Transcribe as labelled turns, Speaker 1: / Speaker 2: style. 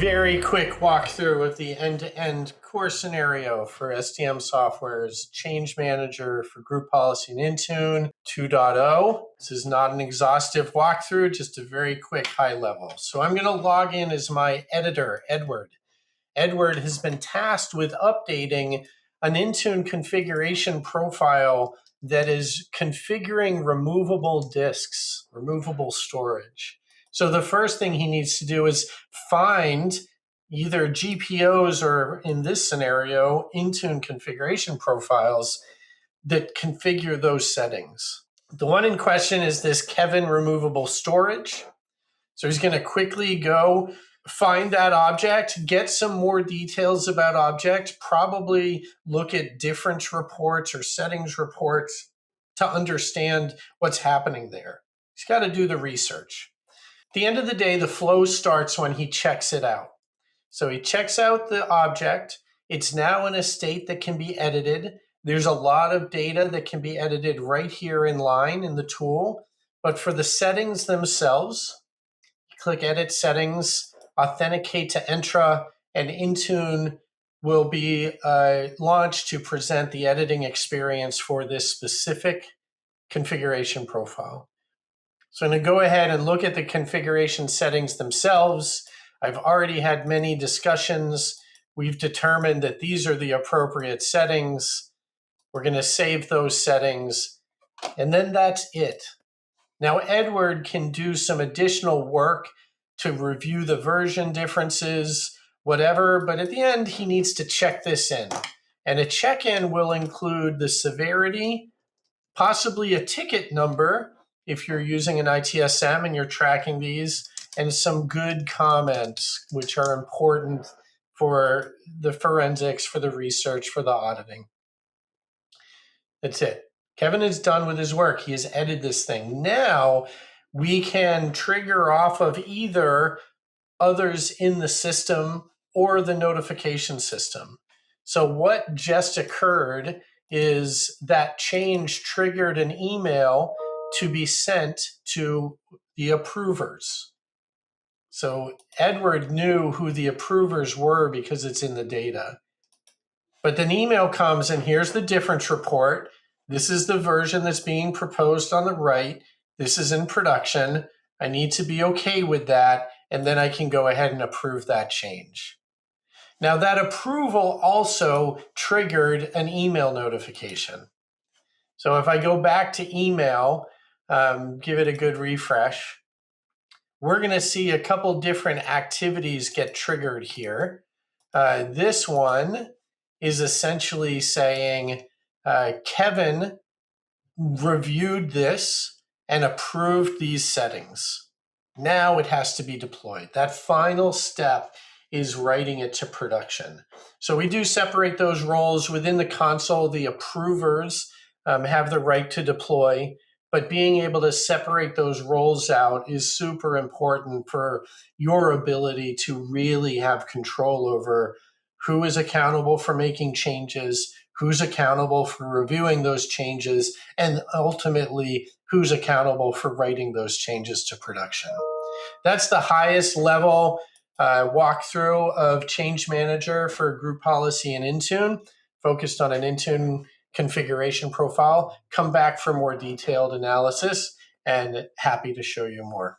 Speaker 1: very quick walkthrough of the end-to-end core scenario for STM Software's Change Manager for Group Policy and Intune 2.0. This is not an exhaustive walkthrough, just a very quick high level. So I'm going to log in as my editor, Edward. Edward has been tasked with updating an Intune configuration profile that is configuring removable disks, removable storage. So the first thing he needs to do is find either GPOs or, in this scenario, Intune configuration profiles that configure those settings. The one in question is this Kevin removable storage. So he's going to quickly go find that object, get some more details about object, probably look at difference reports or settings reports to understand what's happening there. He's got to do the research. At the end of the day, the flow starts when he checks it out. So he checks out the object. It's now in a state that can be edited. There's a lot of data that can be edited right here in line in the tool. But for the settings themselves, you click Edit Settings, Authenticate to Entra, and Intune will be launched to present the editing experience for this specific configuration profile. So I'm going to go ahead and look at the configuration settings themselves. I've already had many discussions. We've determined that these are the appropriate settings. We're going to save those settings, and then that's it. Now, Edward can do some additional work to review the version differences, whatever, but at the end, he needs to check this in. And a check-in will include the severity, possibly a ticket number, if you're using an ITSM and you're tracking these, and some good comments, which are important for the forensics, for the research, for the auditing. That's it. Kevin is done with his work. He has edited this thing. Now we can trigger off of either others in the system or the notification system. So what just occurred is that change triggered an email to be sent to the approvers. So Edward knew who the approvers were because it's in the data. But then email comes and here's the difference report. This is the version that's being proposed on the right. This is in production. I need to be okay with that. And then I can go ahead and approve that change. Now that approval also triggered an email notification. So if I go back to email, give it a good refresh, we're going to see a couple different activities get triggered here. This one is essentially saying Kevin reviewed this and approved these settings. Now it has to be deployed. That final step is writing it to production. So we do separate those roles within the console. The approvers have the right to deploy, but being able to separate those roles out is super important for your ability to really have control over who is accountable for making changes, who's accountable for reviewing those changes, and ultimately who's accountable for writing those changes to production. That's the highest level walkthrough of Change Manager for Group Policy and Intune, focused on an Intune configuration profile. Come back for more detailed analysis, and happy to show you more.